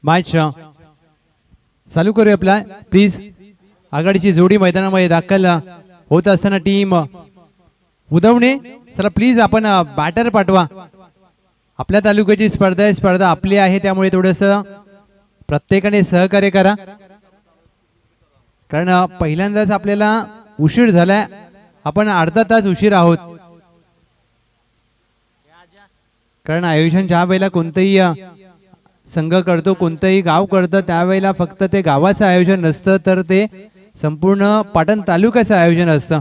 Match चालू करूया आपला प्लीज। आघाडीची जोडी मैदानामध्ये दाखल होत असताना टीम उदवणे चला प्लीज आपण बॅटर पाठवा। आपल्या तालुक्याची स्पर्धा आहे, स्पर्धा आपली आहे, त्यामुळे थोडस प्रत्येकाने सहकार्य करा, कारण पहिल्यांदाच आपल्याला उशीर झालाय, आपण अर्धा तास उशीर आहोत। कारण आयोजन ज्या वेळेला कोणतेही संघ करतो, कोणतेही गाव करतं, त्यावेळेला फक्त ते गावाचं आयोजन नसतं, तर ते संपूर्ण पाटण तालुक्याचं आयोजन असतं।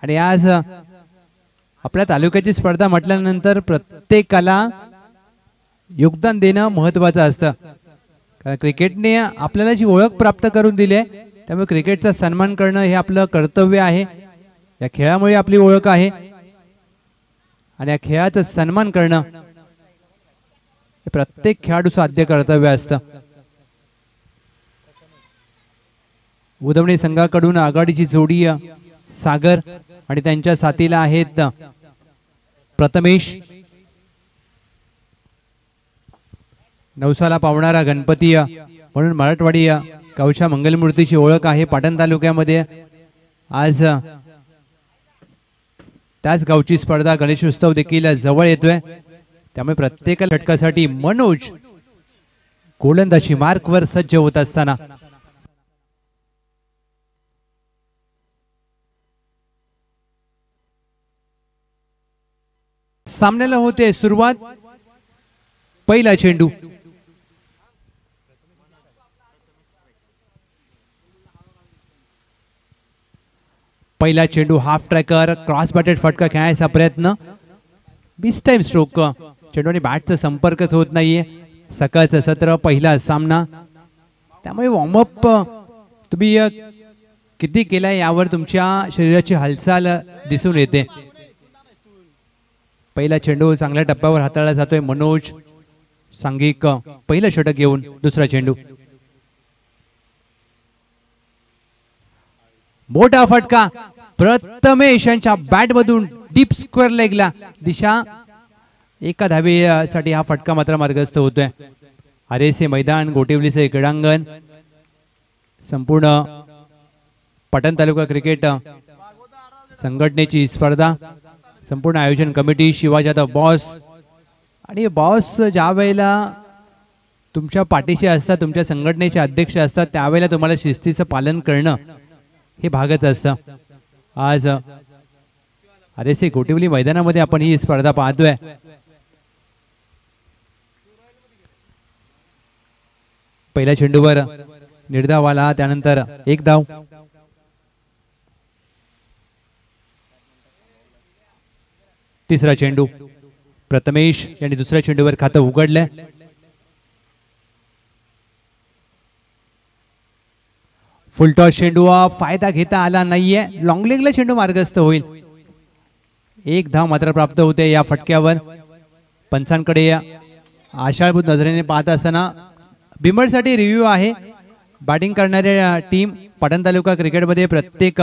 आणि आज आपल्या तालुक्याची स्पर्धा म्हटल्यानंतर प्रत्येकाला योगदान देणं महत्त्वाचं असतं, कारण क्रिकेटने आपल्याला जी ओळख प्राप्त करून दिली आहे, त्यामुळे क्रिकेटचा सन्मान करणं हे आपलं कर्तव्य आहे। या खेळामुळे आपली ओळख आहे आणि या खेळाचा सन्मान करणं हे प्रत्येक खेळाडूचं आद्य कर्तव्य असतं। उदवणे संघाकडून आघाडीची जोडी सागर आणि त्यांच्या साथीला आहेत प्रथमेश। नवसाला पावणारा गणपती म्हणून मराठवाडी गावच्या मंगलमूर्तीची ओळख आहे पाटण तालुक्यामध्ये। आज त्याच गावची स्पर्धा गणेशोत्सव देखील जवळ येतोय, त्यामुळे प्रत्येक षटकासाठी मनोज गोलंदाजी मार्कवर सज्ज होत असताना सामन्याला होते सुरुवात। पहिला चेंडू पहिला चेंडू हाफ ट्रॅकर क्रॉस बॅटेड फटका खेळायचा प्रयत्न, मिस टाइम स्ट्रोक, चेंडूने बॅटचा संपर्कच होत नाहीये। सकाळचं सत्र पहिला सामना, त्यामुळे वॉर्मअप तुम्ही किती केलाय यावर तुमच्या शरीराची हालचाल दिसून येते। पहिला चेंडू चांगल्या टप्प्यावर हाताळला जातोय, मनोज सांघिक पहिलं षटक घेऊन दुसरा चेंडू, मोठा फटका प्रथमेश यांच्या बॅट मधून डीप स्क्वेअर लेगला दिशा, एका धावेसाठी हा फटका मात्र मार्गस्थ होतोय। आरेसे मैदान गोटिवलीचे क्रीडांगण, संपूर्ण पाटण तालुका क्रिकेट संघटनेची स्पर्धा, संपूर्ण आयोजन कमिटी, शिवाजी यादव बॉस, आणि बॉस ज्या वेळेला तुमच्या पाठीशी असतात, तुमच्या संघटनेचे अध्यक्ष असतात, त्यावेळेला तुम्हाला शिस्तीचं पालन करणं हे भागच असतं। आज आरेसे गोटिवली मैदानामध्ये आपण ही स्पर्धा पाहतोय। पहिल्या चेंडूवर निर्धाव आला, त्यानंतर एक धाव। तिसरा चेंडू प्रथमेश यांनी दुसऱ्या चेंडूवर खातं उघडलं। फुलटॉस चेंडू फायदा घेता आला नाहीये, लॉंग लेगला चेंडू मार्गस्थ होईल। एक धाव मात्र प्राप्त होते या फटक्यावर। पंचांकडे आशाळभूत नजरेने पाहत असताना बिमरसाठी रिव्ह्यू आहे। बॅटिंग करणाऱ्या टीम पाटण तालुका क्रिकेटमध्ये प्रत्येक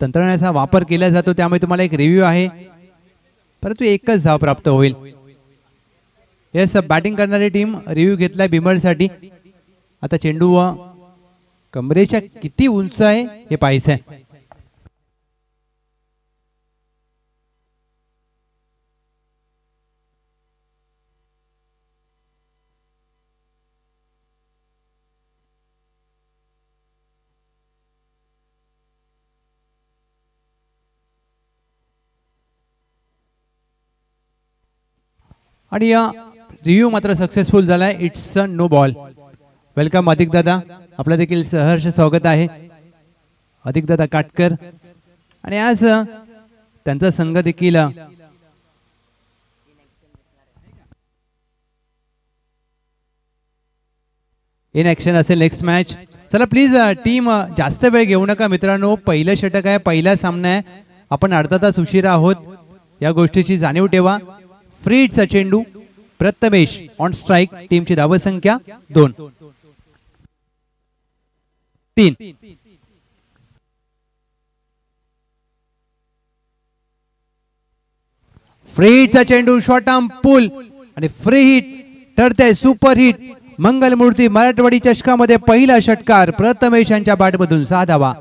तंत्रज्ञानाचा वापर केला जातो, त्यामुळे तुम्हाला एक रिव्ह्यू आहे, परंतु एकच धाव प्राप्त होईल। यस, बॅटिंग करणारी टीम रिव्ह्यू घेतलाय बिमरसाठी। आता चेंडू कमरेच्या किती उंच आहे हे पाहायचंय। आणि या रिव्ह्यू मात्र सक्सेसफुल झालाय, it's a no ball. Welcome Adhik दादा, आपलं देखील सहर्ष स्वागत आहे अधिक दादा काटकर। आणि आज त्यांचा संघ देखील इन ऍक्शन असेल नेक्स्ट मॅच। चला प्लीज टीम जास्त वेळ घेऊ नका मित्रांनो, पहिलं षटक आहे, पहिला सामना आहे, आपण अर्धा तास उशिरा आहोत, या गोष्टीची जाणीव ठेवा। फ्रीडचा चेंडू प्रथमेश ऑन स्ट्राइक, टीमची धावसंख्या 2 3। फ्रीडचा चेंडू शॉर्ट आर्म पुल आणि फ्री हिट ठरते सुपर हिट. मंगलमूर्ती मराठवाडी चषकामध्ये पहिला षटकार प्रथमेश यांच्या बॅटमधून 6 धावा.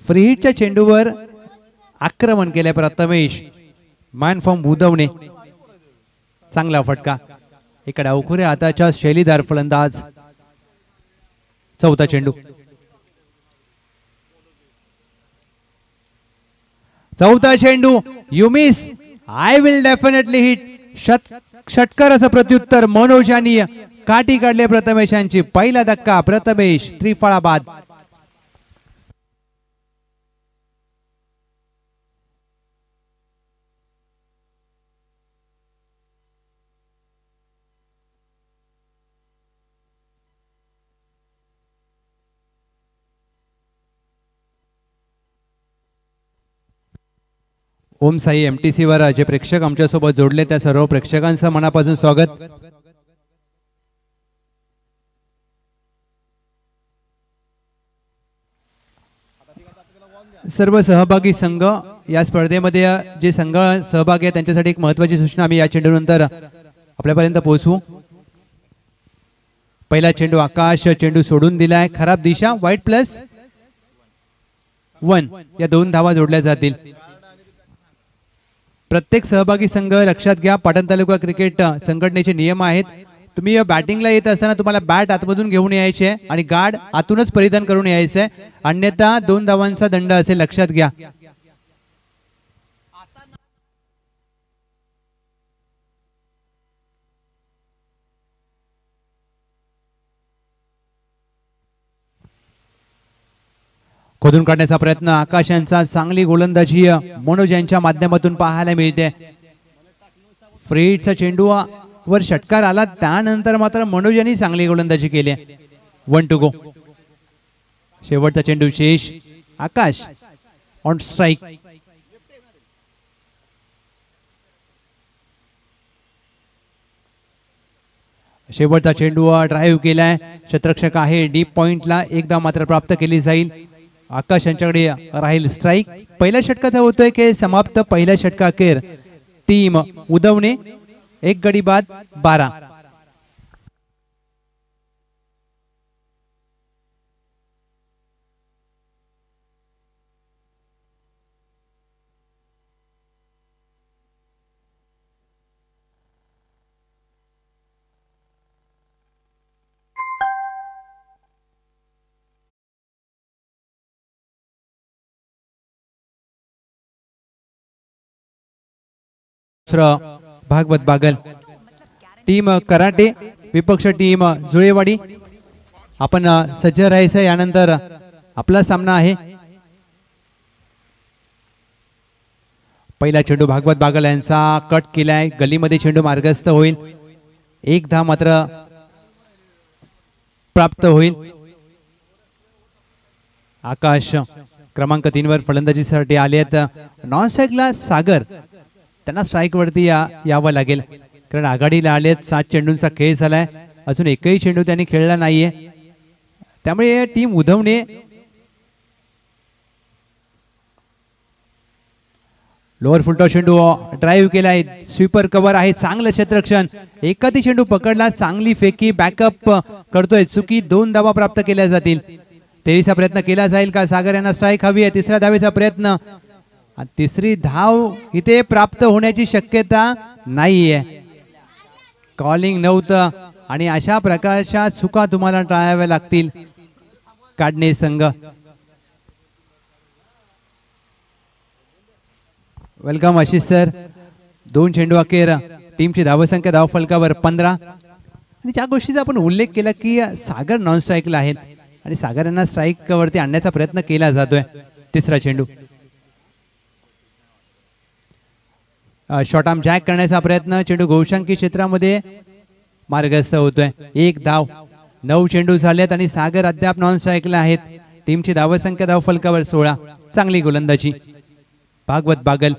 फ्री हिटच्या चेंडूवर आक्रमण केले प्रथमेश. Man from उदवणे. चांगला फटका. इकडे अवखुऱ्या हाताच्या शैलीदार फलंदाज. चौथा चेंडू. चौथा चेंडू. You miss. I will definitely hit. षटकाराचं प्रत्युत्तर मनोज यांनी काठी काढले प्रथमेशांची. पहिला धक्का प्रथमेश. त्रिफळा बाद. ओम साई MTC वर जे प्रेक्षक आमच्या सोबत जोडले त्या सर्व प्रेक्षकांचं मनापासून स्वागत. सर्व सहभागी संघ या स्पर्धेमध्ये जे संघ सहभागी आहेत त्यांच्यासाठी एक महत्त्वाची सूचना आम्ही या चेंडूनंतर आपल्यापर्यंत पोहोचवू. पहिला चेंडू आकाश. चेंडू सोडून दिलाय. खराब दिशा. वाईट +1 या 2 धावा जोडल्या जातील. प्रत्येक सहभागी संघ लक्षात घ्या. पाटण तालुका क्रिकेट संघटनेचे नियम आहेत. तुम्ही बॅटिंगला येत असताना तुम्हाला बॅट आतमधून घेऊन यायचे आहे आणि गार्ड आतूनच परिधान करून यायचे आहे. अन्यथा 2 धावांचा दंड असेल. लक्षात घ्या. खोदून काढण्याचा प्रयत्न. आकाश यांचा. चांगली गोलंदाजी मनोज यांच्या माध्यमातून पाहायला मिळते. फ्री हिटचा चेंडू वर षटकार आला. त्यानंतर मात्र मनोज यांनी चांगली गोलंदाजी केली. 1 to go. शेवटचा चेंडू शेष. आकाश ऑन स्ट्राइक. शेवटचा चेंडू ड्राईव्ह केलाय. क्षेत्ररक्षक आहे. डीप पॉइंटला एकदा मात्र प्राप्त केली जाईल. आकाश यांच्याकडे राहील स्ट्राइक. पहिल्या षटकाचा होतोय की समाप्त. पहिल्या षटका अखेर टीम उदवणे 1 गडी बाद 12. भागवत बागल. टीम कराटे विपक्ष टीम जुळेवाडी. आपण सज्ज राहायचं. यानंतर आपला सामना आहे. पहिला चेंडू भागवत बागल यांचा कट केलाय. गलीमध्ये चेंडू मार्गस्थ होईल. 1 धाव मात्र प्राप्त होईल. आकाश क्रमांक 3 वर फलंदाजीसाठी आले आहेत. नॉन स्ट्राईकला सागर. त्यांना स्ट्राईक वरती यावं लागेल कारण आघाडीला आलेत. 7 चेंडूंचा खेळ झालाय. अजून एकही चेंडू त्यांनी खेळला नाहीये. त्यामुळे टीम उधवणे लोअर फुलटॉस चेंडू ड्राईव्ह केलाय. स्वीपर कव्हर आहे. चांगलं क्षेत्ररक्षण. एखादी चेंडू पकडला. चांगली फेकी. बॅकअप करतोय. चुकी. 2 धावा प्राप्त केल्या जातील. 23चा प्रयत्न केला जाईल का? सागर यांना स्ट्राईक हवी आहे. 3ऱ्या धावेचा प्रयत्न. 3री धाव इथे प्राप्त होण्याची शक्यता नाहीये. कॉलिंग नव्हतं आणि अशा प्रकारच्या चुका तुम्हाला टाळाव्या लागतील. काढणे संघ. Welcome Ashish sir. 2 चेंडू अखेर. टीमची धावसंख्या धाव फलकावर 15. आणि ज्या गोष्टीचा आपण उल्लेख केला की सागर नॉन स्ट्राईकला आहेत आणि सागर यांना स्ट्राईक वरती आणण्याचा प्रयत्न केला जातोय. 3रा चेंडू. शॉर्ट आर्म जॅक करण्याचा प्रयत्न. चेंडू गोशांकी क्षेत्रामध्ये मार्गस्थ होतोय. 1 धाव. 9 चेंडू झालेत आणि सागर अद्याप नॉन स्ट्राईकला आहेत. टीमची धावसंख्या धाव फलकावर 16. चांगली गोलंदाजी. भागवत बागल.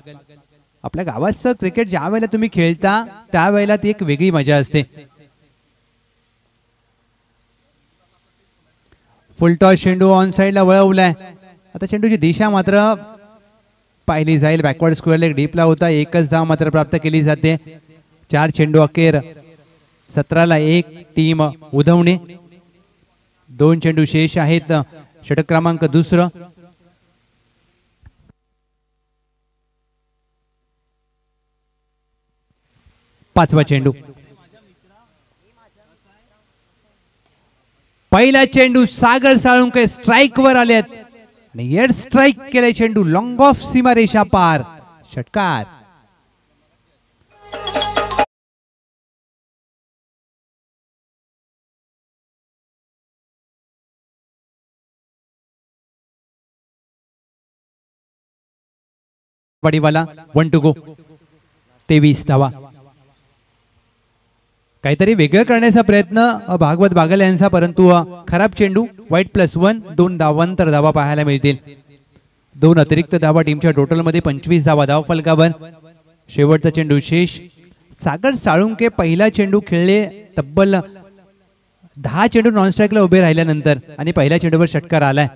आपल्या गावाचं क्रिकेट ज्या वेळेला तुम्ही खेळता त्यावेळेला ती एक वेगळी मजा असते. फुलटॉस चेंडू ऑन साइडला वळवलाय. आता चेंडूची दिशा मात्र पाहिली जाईल. बॅकवर्ड स्क्वेअर लेग डीपला होता. एकच धाव मात्र प्राप्त केली जाते. 4 चेंडू अखेर 17ला 1 टीम उधवणे. 2 चेंडू शेष आहेत. षटक क्रमांक दुसरं. पाचवा चेंडू. पहिला चेंडू सागर साळुंके स्ट्राइक वर आलेत आणि एड स्ट्राइक केले. चेंडू लॉंग ऑफ सीमारेषा पार. षटकार. बडीवाला 1 टू गो. 23 धावा. काहीतरी वेगळं करण्याचा प्रयत्न भागवत बागल यांचा, परंतु खराब चेंडू. वाईट +1. 2 धावांतर धावा पाहायला मिळतील. 2 अतिरिक्त धावा टीमच्या टोटल मध्ये 25 धावा धाव फलकावर. शेवटचा चेंडू शेष. सागर साळुंके पहिला चेंडू खेळले तब्बल 10 चेंडू नॉनस्ट्राईकला उभे राहिल्यानंतर आणि पहिल्या चेंडूवर षटकार आलाय.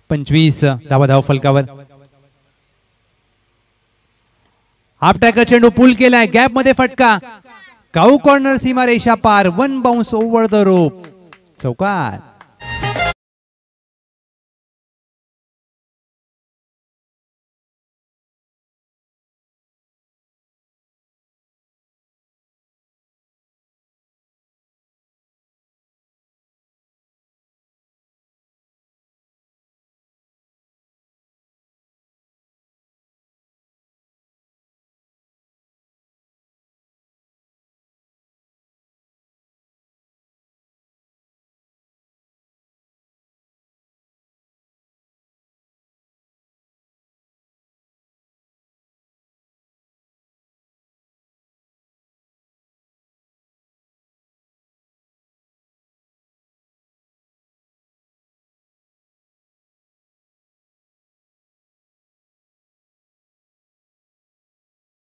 25 धावा धाव फलकावर. हाफ ट्रॅकर चेंडू पुल केलाय. गॅप मध्ये फटका. काऊ कॉर्नर सीमारेषा पार. 1 बाउन्स ओव्हर द रोप. चौकार.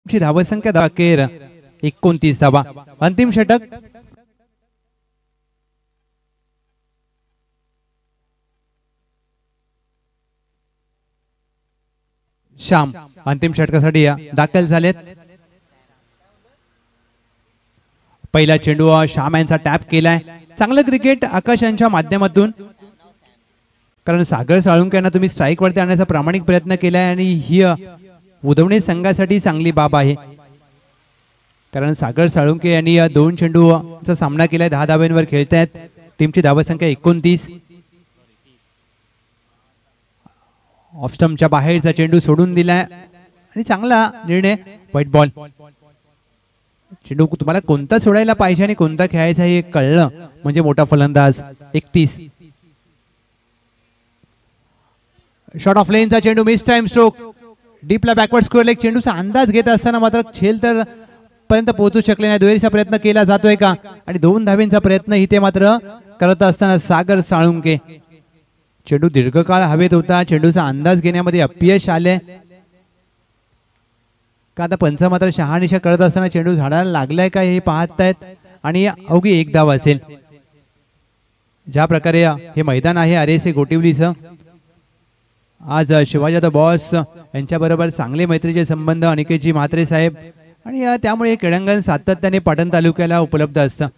धावसंख्या अखेर 29 धावा. अंतिम षटक. श्याम अंतिम षटकासाठी दाखल झालेत. पहिला चेंडू श्याम यांचा टॅप केलाय. चांगलं क्रिकेट आकाश यांच्या माध्यमातून, कारण सागर साळुंके यांना तुम्ही स्ट्राईक वरती आणण्याचा प्रामाणिक प्रयत्न केलाय आणि ही उधवणे संघासाठी चांगली बाब आहे. कारण सागर साळुंके यांनी 2 चेंडूचा सामना केलाय. 10 धावांवर खेळतायत. टीमची धावसंख्या 29. ऑफ स्टंपच्या बाहेरचा चेंडू सोडून दिलाय आणि चांगला निर्णय. White ball. चेंडू तुम्हाला कोणता सोडायला पाहिजे आणि कोणता खेळायचा हे कळलं म्हणजे मोठा फलंदाज. 31. शॉट ऑफ लेनचा चेंडू. Miss time stroke. डीपला बॅकवर्ड स्क्वेअर लेग. चेंडूचा अंदाज घेत असताना मात्र झेल तर पर्यंत पोहोचू शकले नाही. दुहेरीचा प्रयत्न केला जातोय का आणि 2 धावेंचा प्रयत्न इथे मात्र करत असताना सागर साळुंके. चेंडू दीर्घकाळ हवेत होता. चेंडूचा अंदाज घेण्यामध्ये अपयश आले का आता पंच मात्र शहानिशा करत असताना चेंडू झाडाला लागलाय का हे पाहतायत आणि अवघी 1 धाव असेल. ज्या प्रकारे हे मैदान आहे आरएसए गोटिवलीचं, आज शिवाजी द बॉस यांच्या बरोबर चांगले मैत्रीचे संबंध अनिकेतजी म्हात्रे साहेब आणि त्यामुळे हे क्रीडांगण सातत्याने पाटण तालुक्याला उपलब्ध असतं.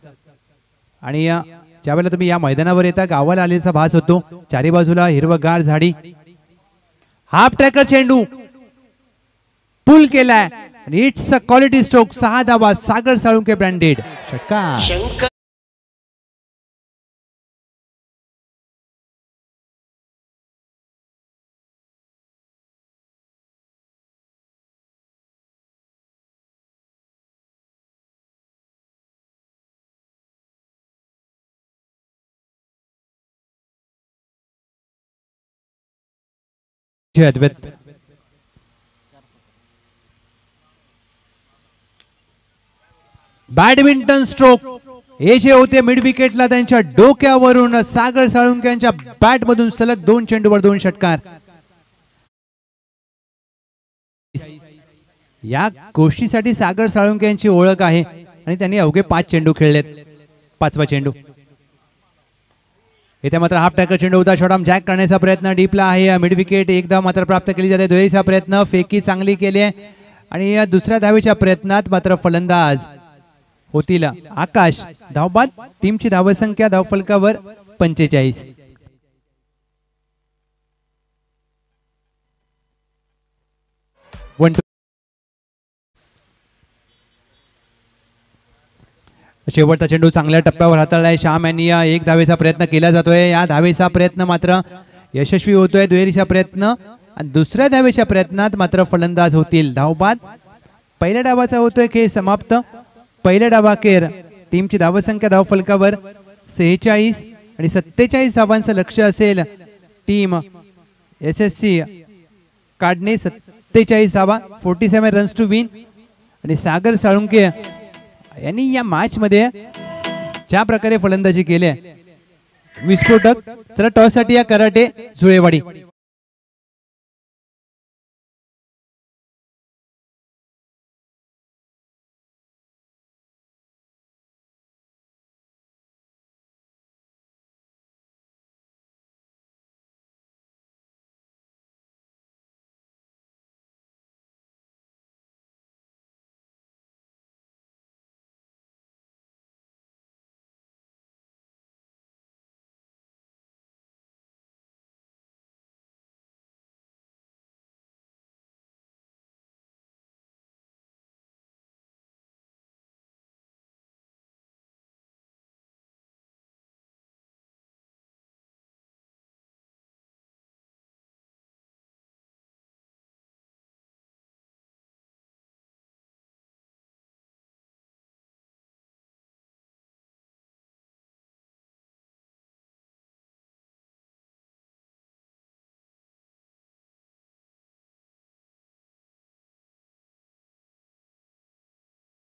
आणि ज्यावेळेला तुम्ही या मैदानावर येता गावाला आलेला भास होतो. चारी बाजूला हिरवगार झाडी. हाफ ट्रॅकर चेंडू पुल केलाय आणि इट्स अ क्वालिटी स्ट्रोक. 6 धावा. सागर साळुंके ब्रँडेड. षटकार. अद्वैत. Badminton stroke. हे जे होते मिड विकेटला त्यांच्या डोक्यावरून सागर साळुंके यांच्या बॅट मधून सलग 2 चेंडूवर 2 षटकार. या गोष्टीसाठी सागर साळुंके यांची ओळख आहे आणि त्यांनी अवघे 5 चेंडू खेळलेत. 5वा चेंडू. इथे मात्र हाफ टॅकर चेंडू होता, शॉर्टआर्म जॅक करण्याचा प्रयत्न डीपला आहे, मिड विकेट एकदा मात्र प्राप्त केली जाते. दुहेरीचा प्रयत्न, फेकी चांगली केली आहे आणि या दुसऱ्या धावेच्या प्रयत्नात मात्र फलंदाज होतील आकाश. धावबाद, टीमची धावसंख्या धावफलकावर 45. शेवटचा चेंडू चांगल्या टप्प्यावर हाताळलाय श्याम यांनी. एक धावेचा प्रयत्न केला जातोय, या धावेचा प्रयत्न मात्र यशस्वी होतोय. दुहेरीचा प्रयत्न आणि दुसऱ्या धावेच्या प्रयत्नात मात्र फलंदाज होतील धावबाद. पहिल्या डावाचा होतोय खेळ समाप्त. पहिल्या डावाखेर टीमची धावसंख्या धावफलकावर 46 आणि 47 धावांचं लक्ष असेल टीम SSC काढणे. 47 धावा, 47 रन्स टू विन. आणि सागर साळुंके यांनी या मॅच मध्ये ज्या प्रकारे फलंदाजी केली आहे विस्फोटक. तर टॉस साठी या कराटे जुळेवाडी.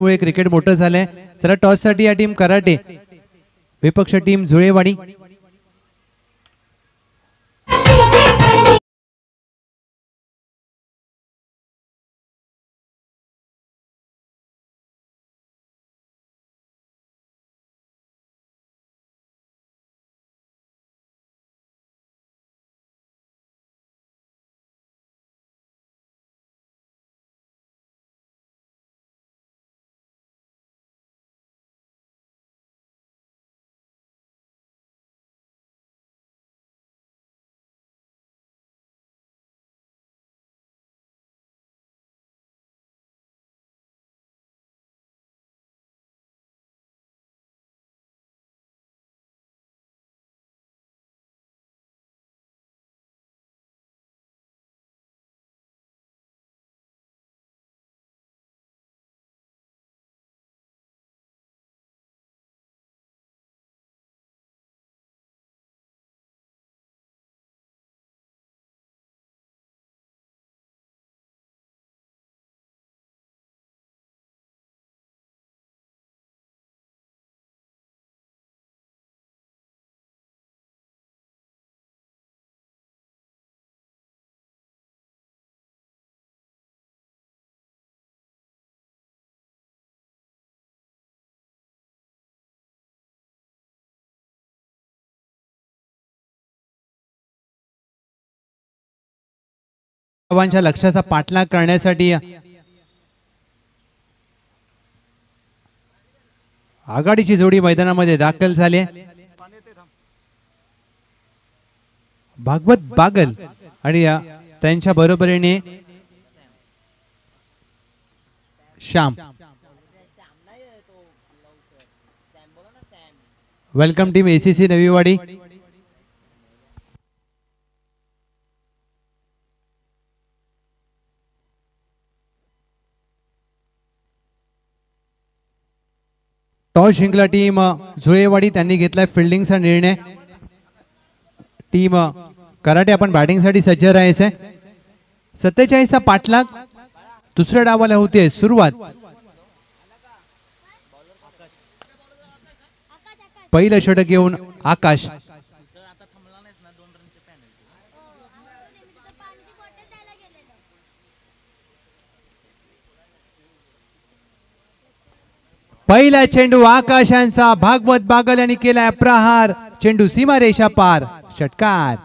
क्रिकेट मोठं झालंय. चला टॉस साठी या टीम कराटे, विपक्ष टीम जुळेवाडी. लक्षाचा पाठलाग करण्यासाठी आघाडीची जोडी मैदानामध्ये दाखल झाली. भागवत बागल आणि त्यांच्या बरोबरीने Shyam. Welcome team ACC Naviwadi. Toss जिंकला टीम जुळेवाडी, त्यांनी घेतलाय फिल्डिंगचा निर्णय. टीम कराटे आपण बॅटिंग साठी सज्ज राहायचंय. 47 पाठलाग, दुसऱ्या डावाला होते सुरुवात. पहिलं षटक घेऊन आकाश. पहिला चेंडू आकाशांचा, भागवत बागल यांनी केलाय प्रहार. चेंडू सीमा रेषा पार, षटकार.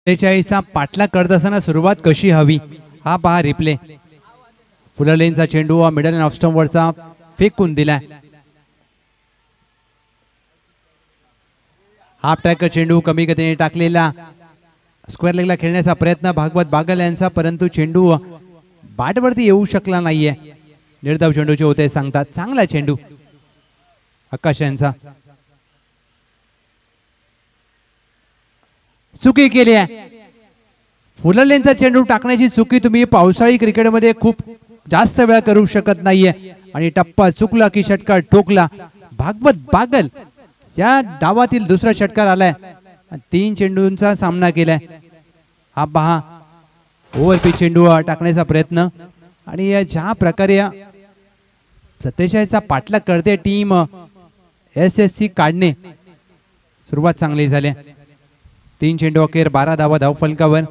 चा पाठला करत असताना सुरुवात कशी हवी हा पहा रिप्ले. फुलर लेनचा चेंडू मिडल अँड ऑफ स्टंप वरचा फेकून दिलाय. हाफ ट्रॅक चेंडू कमी गतीने टाकलेला, स्क्वेअर लेगला खेळण्याचा प्रयत्न भागवत बागल यांचा, परंतु चेंडू बॅटवरती येऊ शकला नाहीये. निर्धाव चेंडूचे होते सांगतात. चांगला चेंडू आकाश यांचा. चुकी केली आहे. फुलर लेनचा चेंडू टाकण्याची चुकी तुम्ही पावसाळी क्रिकेटमध्ये खूप जास्त वेळा करू शकत नाहीये. आणि टप्पा चुकला की षटकार ठोकला. भागवत बागल या डावातील दुसरा षटकार आलाय. 3 चेंडूंचा सामना केलाय. हा पहा ओव्हरपिच चेंडू टाकण्याचा प्रयत्न आणि ज्या प्रकारे 47चा पाठलाग करते टीम SSC काढणे, सुरुवात चांगली झाली. 3 चेंडू अखेर 12 धावा धाव फलकावर.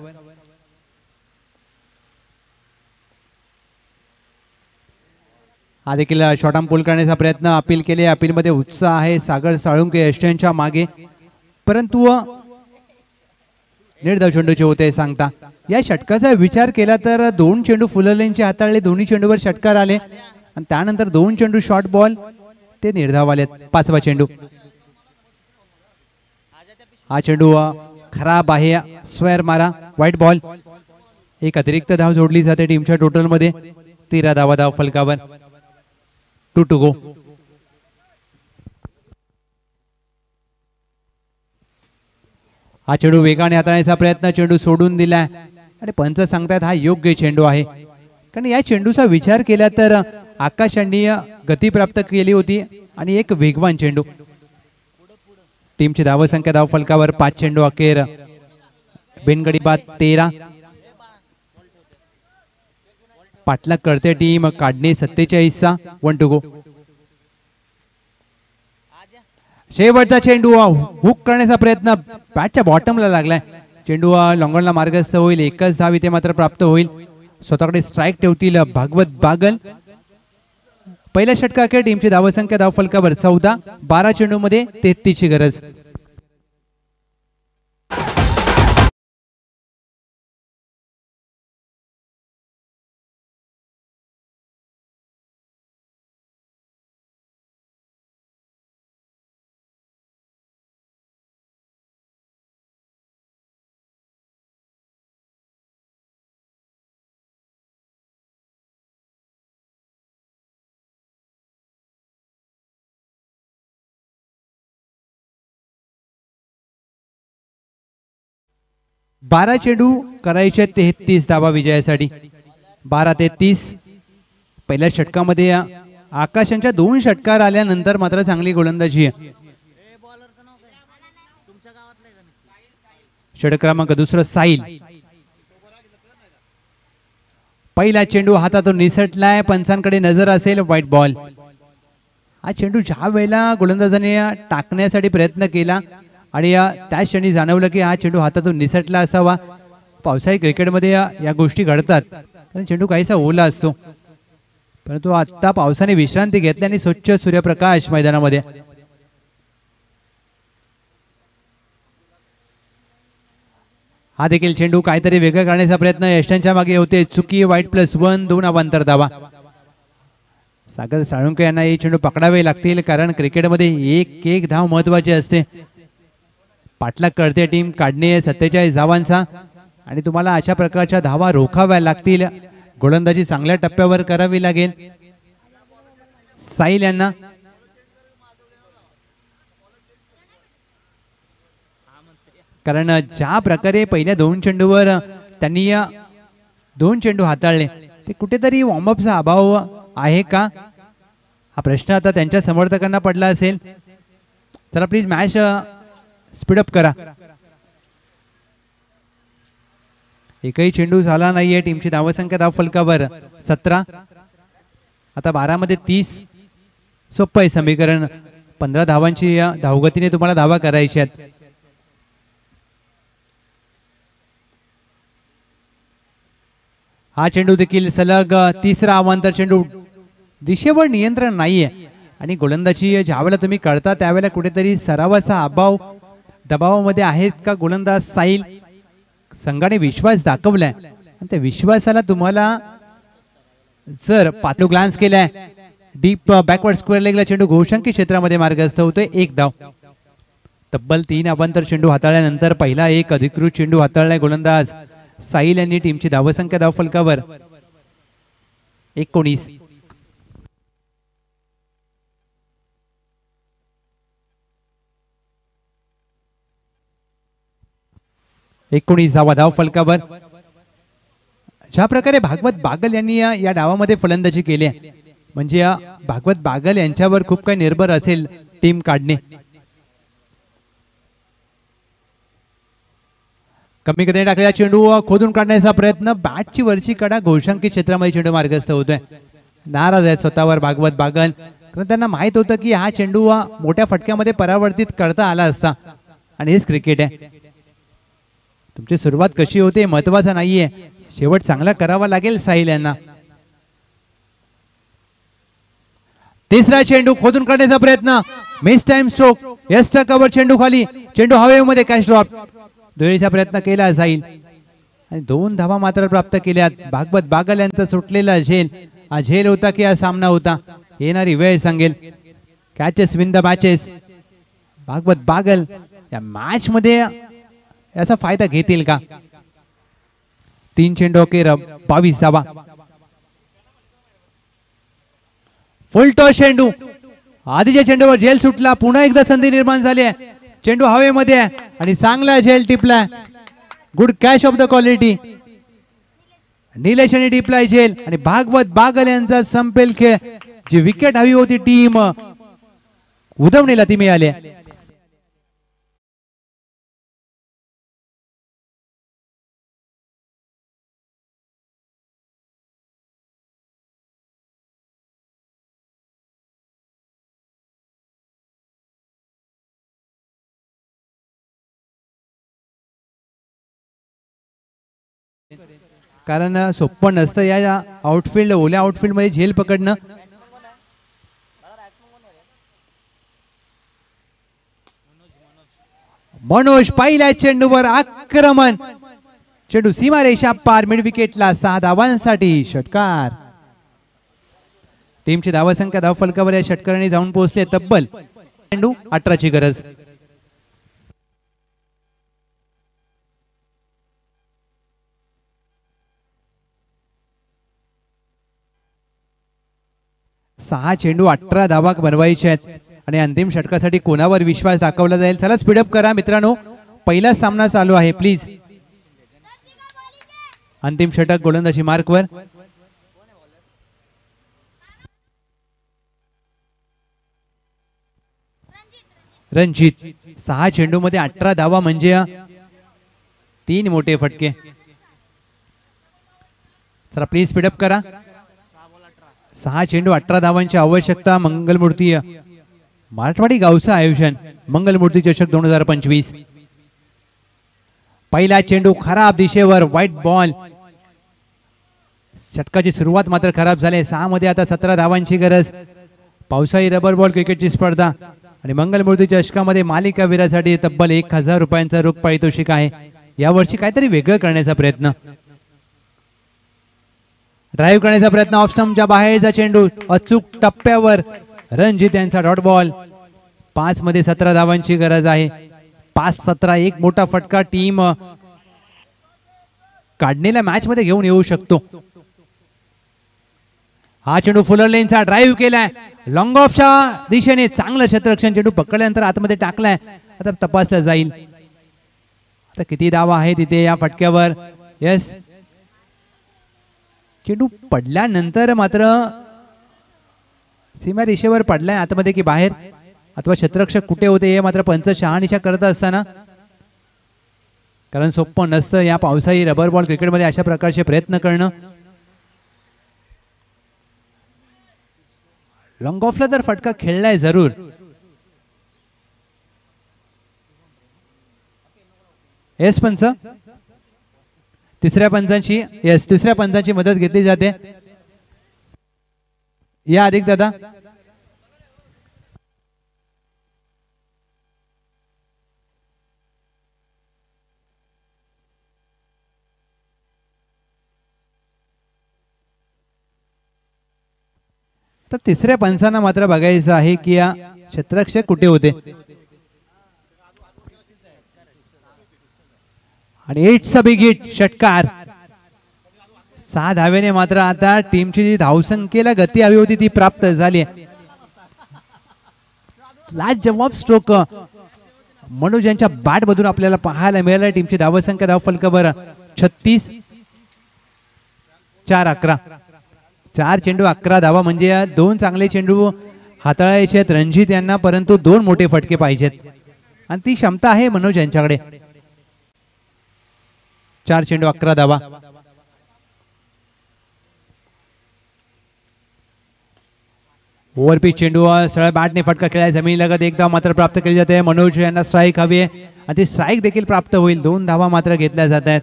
हा देखील शॉर्ट आर्म पुल करण्याचा प्रयत्न, अपील केले. अपील मध्ये उत्साह आहे सागर साळुंके एस्टनच्या मागे, परंतु निर्धाव चेंडूचे होते सांगता. या षटकाचा विचार केला तर 2 चेंडू फुलर लेनचे हाताळले, दोन्ही चेंडूवर षटकार आले आणि त्यानंतर 2 चेंडू शॉर्ट बॉल ते निर्धाव आले. 5वा चेंडू. हा चेंडू खराब आहे, स्क्वेअर मारा, व्हाईट बॉल. एक अतिरिक्त धाव जोडली जाते टीमच्या टोटल मध्ये. 13 धावा धाव फलकावर. 2 to go. हा चेंडू वेगाने हाताळण्याचा प्रयत्न, चेंडू सोडून दिलाय आणि पंच सांगतात हा योग्य चेंडू आहे. कारण या चेंडूचा विचार केला तर आकाशांनी गती प्राप्त केली होती आणि एक वेगवान चेंडू. टीमची धाव संख्या धाव फलकावर 5 चेंडू अखेर बिनगडी बाद 13. पाठलाग करते टीम, काढणे 47चा. 1 to go. शेवटचा चेंडू हुक करण्याचा प्रयत्न बॅटच्या बॉटमला लागलाय. चेंडू लॉंगॉनला मार्गस्थ होईल. एकच धाव इथे मात्र प्राप्त होईल. स्वतःकडे स्ट्राईक ठेवतील भागवत बागल. पहिल्या षटका अखेर टीमची धाव संख्या धाव फलकावर 14. 12 चेंडू मध्ये 33 ची गरज. बारा चेंडू करायचे 33 धावा विजयासाठी. 12-33. पहिल्या षटकामध्ये आकाशांच्या 2 षटकार आल्यानंतर मात्र चांगली गोलंदाजी आहे. षटक क्रमांक 2 साहिल. पहिला चेंडू हातातून निसटलाय. पंचांकडे नजर असेल. White ball. हा चेंडू ज्या वेळेला गोलंदाजाने टाकण्यासाठी प्रयत्न केला आणि त्याच क्षणी जाणवलं की हा चेंडू हातातून निसटला असावा. पावसाळी क्रिकेटमध्ये या गोष्टी घडतात कारण चेंडू काहीसा ओला असतो, परंतु आता पावसाने विश्रांती घेतली आणि स्वच्छ सूर्यप्रकाश मैदानामध्ये. हा देखील चेंडू काहीतरी वेगळं करण्याचा प्रयत्न यष्टांच्या मागे होते. चुकी. वाईट +1. 2 अवांतर धावा. सागर साळुंके यांना हे चेंडू पकडावे लागतील कारण क्रिकेटमध्ये एक धाव महत्वाची असते. पाठलाग करते टीम, काढणे 47 धावांचा आणि तुम्हाला अशा प्रकारच्या धावा रोखाव्या लागतील. गोलंदाजी चांगल्या टप्प्यावर करावी लागेल साहिल यांना. कारण ज्या प्रकारे पहिल्या 2 चेंडूवर त्यांनी 2 चेंडू हाताळले ते कुठेतरी वॉर्मअपचा अभाव आहे का हा प्रश्न आता त्यांच्या समर्थकांना पडला असेल. चला प्लीज मॅच स्पीडअप करा. एकही चेंडू झाला नाहीये. टीमची धावसंख्या धाव फलकावर 17. आता 12 मध्ये 30. सोपं आहे समीकरण. 15 धावांची धावगतीने तुम्हाला धावा करायची आहेत. हा चेंडू देखील सलग 3रा अवांतर चेंडू दिशेवर नियंत्रण नाहीये आणि गोलंदाजी ज्यावेळेला तुम्ही करता त्यावेळेला कुठेतरी सरावाचा अभाव दबावामध्ये आहेत का गोलंदाज साहिल. संघाने विश्वास दाखवलाय आणि त्या विश्वासाला तुम्हाला जर पातळू ग्लान्स केलाय डीप बॅकवर्ड स्क्वेअर लेगला चेंडू घोषांकी क्षेत्रामध्ये मार्गस्थ होतोय. एक धाव. तब्बल 3 अवांतर चेंडू हाताळल्यानंतर पहिला एक अधिकृत चेंडू हाताळलाय गोलंदाज साहिल यांनी. टीमची धावसंख्या धाव फलकावर 19. धावा धाव फलकावर. ज्या प्रकारे भागवत बागल यांनी या डावामध्ये फलंदाजी केली आहे म्हणजे भागवत बागल यांच्यावर खूप काही निर्भर असेल टीम काढणे. कमी गतीने टाकलेला चेंडू खोदून काढण्याचा प्रयत्न. बॅटची वरची कडा घोषांकी क्षेत्रामध्ये चेंडू मार्गस्थ होतोय. नाराज आहेत स्वतःवर भागवत बागल कारण त्यांना माहित होतं की हा चेंडू मोठ्या फटक्यामध्ये परावर्तित करता आला असता आणि हेच क्रिकेट आहे. तुमची सुरुवात कशी होते महत्वाचं नाहीये, शेवट चांगला करावा लागेल साहिल यांना. तिसरा चेंडू खोदून काढण्याचा प्रयत्न. Miss time stroke. Extra cover चेंडू खाली. चेंडू हवेमध्ये कॅच ड्रॉप. दुहेरीचा प्रयत्न केला साहिल आणि 2 धावा मात्र प्राप्त केल्यात. भागवत बागल यांचा सुटलेला झेल हा झेल होता की हा सामना होता येणारी वेळ सांगेल. Catches win the matches. Bhagwat Bagal या मॅच मध्ये याचा फायदा घेतील का. 3 चेंडू अखेर 22 धावा. फुल टॉस चेंडू. आधीच्या चेंडूवर झेल सुटला. पुन्हा एकदा संधी निर्माण झाली आहे. चेंडू हवेमध्ये आहे आणि चांगला झेल टिपला. Good catch off the quality. Nilesh यांनी टिपलाय झेल आणि भागवत बागल यांचा संपेल खेळ. जी विकेट हवी होती टीम उधवणीला ती मिळाली. कारण सोपं नसतं या आउटफील्ड ओल्या आउटफील्ड मध्ये झेल पकडणं. मनोज पहिल्या चेंडूवर आक्रमण. चेंडू सीमारेषा पार. मिड विकेटला 6 धावांसाठी षटकार. टीमची धावसंख्या धाव फलकावर या षटकाराने जाऊन पोहोचले. तब्बल चेंडू 18ची गरज. सहा चेंडू 18 धावा बनवायचे आहेत आणि अंतिम षटकासाठी कोणावर विश्वास दाखवला जाईल. चला स्पीडअप करा मित्रांनो, पहिला सामना चालू आहे प्लीज. अंतिम षटक गोलंदाजी मार्कवर. रणजित 6 चेंडू मध्ये 18 धावा म्हणजे 3 मोठे फटके. चला प्लीज स्पीडअप करा. 6 चेंडू 18 धावांची आवश्यकता. मंगलमूर्ती मराठवाडी गावचं आयोजन मंगलमूर्ती चषक 2025. पहिला चेंडू खराब दिशेवर. White ball. षटकाची सुरुवात मात्र खराब झाली. 6 मध्ये आता 17 धावांची गरज. पावसाळी रबर बॉल क्रिकेटची स्पर्धा आणि मंगलमूर्ती चषकामध्ये मालिका वीरासाठी तब्बल 1000 रुपयांचा रोख पारितोषिक आहे. यावर्षी काहीतरी वेगळं करण्याचा प्रयत्न. ड्राईव्ह करण्याचा प्रयत्न. ऑफ स्टंपच्या बाहेरचा चेंडू अचूक टप्प्यावर. रणजित यांचा डॉट बॉल. 5 मध्ये 17 धावांची गरज आहे. 5-17 एक मोठा फटका टीम काढणीला मॅच मध्ये घेऊन येऊ शकतो. हा चेंडू फुलर लेनचा ड्राईव्ह केलाय लॉंग ऑफच्या दिशेने. चांगलं क्षेत्ररक्षण. चेंडू पकडल्यानंतर आतमध्ये टाकलाय. आता तपासला जाईल. आता किती धावा आहे तिथे या फटक्यावर. यस, चेंडू पडल्यानंतर मात्र सीमा रेषेवर पडलाय आतमध्ये की बाहेर, अथवा क्षेत्ररक्षक कुठे होते हे मात्र पंच शहानिशा करत असताना. कारण सोपं नसतं या पावसाळी रबर बॉल क्रिकेटमध्ये अशा प्रकारचे प्रयत्न करणं. लॉंग ऑफला तर फटका खेळलाय जरूर. येस पंच. तिसऱ्या पंचांची मदत घेतली जाते. या अधिक दादा. तर तिसऱ्या पंचांना मात्र बघायचं आहे की या क्षेत्ररक्षक कुठे होते. आणि इट्स अ बिग हिट, षटकार. 6 धावेने मात्र आता टीमची जी धावसंख्येला गती हवी होती ती प्राप्त झाली. लाजवाब स्ट्रोक मनोज यांच्या बॅट मधून आपल्याला पाहायला मिळाला. टीमची धावसंख्या धावफलकावर 36, 4-11. 4 चेंडू 11 धावा म्हणजे 2 चांगले चेंडू हाताळायचे आहेत रणजित यांना, परंतु 2 मोठे फटके पाहिजेत आणि ती क्षमता आहे मनोज यांच्याकडे. 4 चेंडू 11 धावा. ओव्हरपिच चेंडू सरळ बॅटने फटका खेळाय जमिनीलगत. एक धाव मात्र प्राप्त केली जाते. मनोज यांना स्ट्राईक हवी आहे आणि ती स्ट्राईक देखील प्राप्त होईल. 2 धावा मात्र घेतल्या जात आहेत.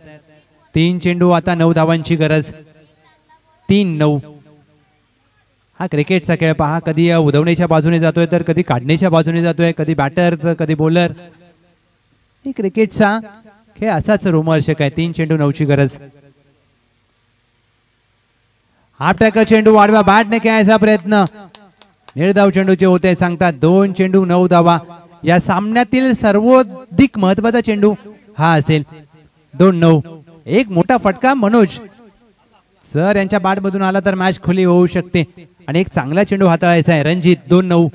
3 चेंडू आता 9 धावांची गरज. 3-9. हा क्रिकेटचा खेळ पहा, कधी उधवण्याच्या बाजूने जातोय तर कधी काढण्याच्या बाजूने जातोय, कधी बॅटर तर कधी बॉलर. ही क्रिकेटचा खेळ असाच रोमहर्षक आहे. 3 चेंडू 9ची गरज. हाफ टॅकल चेंडू वाढवा बॅटने खेळायचा प्रयत्न. निर्धाव चेंडूचे होते सांगतात. 2 चेंडू 9 धावा. या सामन्यातील सर्वाधिक महत्वाचा चेंडू हा असेल. 2-9. एक मोठा फटका मनोज सर यांच्या बॅट मधून आला तर मॅच खुली होऊ शकते आणि एक चांगला चेंडू हाताळायचा आहे. Ranjit. 2-9.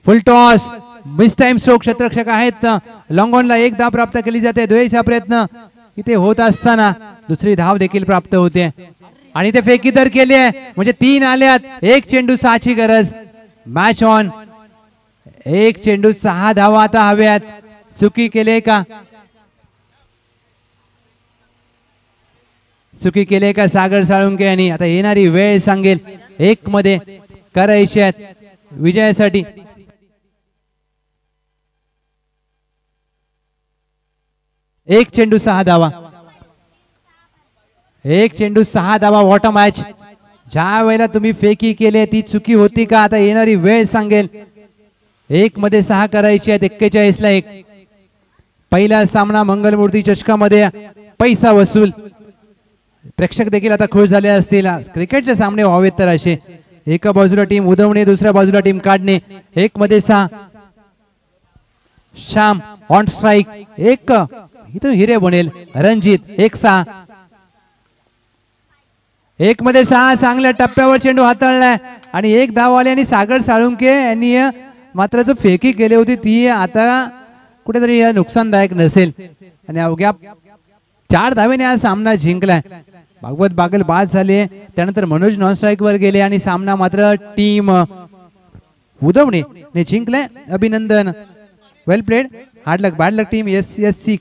Full toss, miss time stroke. क्षेत्ररक्षक आहेत. लॉंग ऑनला 1 धाव प्राप्त केली जाते. द्वयचा प्रयत्न इथे होत असताना दुसरी धाव देखील प्राप्त होते आणि ते फेकी तर केली आहे म्हणजे 3 आल्यात. 1 चेंडू 6ची गरज. Match on. 1 चेंडू 6 धावा आता हव्यात. चुकी केले का? चुकी केले का सागर साळुंके यांनी? आता येणारी वेळ सांगेल. 1 मध्ये करायचे आहेत विजयासाठी. 1 चेंडू 6 धावा. 1 चेंडू 6 धावा. What a match. ज्या वेळेला तुम्ही फेकी केले ती चुकी होती का? आता येणारी वेळ सांगेल. 1 मध्ये 6 करायचे आहेत. 41 ला 1. पहिला सामना मंगलमूर्ती चषकामध्ये पैसा वसूल. प्रेक्षक देखील आता खुश झाले असतील. क्रिकेटचे सामने व्हावेत तर असे. एका बाजूला टीम उधवणे, दुसऱ्या बाजूला टीम काढणे. 1 मध्ये 6. Shyam on strike. 1 इथं हिरे बनेल. रणजित 1-6. 1 मध्ये 6. चांगल्या टप्प्यावर चेंडू हाताळलाय आणि 1 धाव आली आणि सागर साळुंके यांनी मात्र जो फेकी केली होती ती आता कुठेतरी नुकसानदायक नसेल आणि अवघ्या 4 धावेने हा सामना जिंकलाय. भागवत बागल बाद झाले. त्यानंतर मनोज नॉन स्ट्राईक वर गेले आणि सामना मात्र टीम उधवणे ने जिंकलाय. अभिनंदन. वेल प्लेड. हार्ड लक बॅड लक टीम. SSC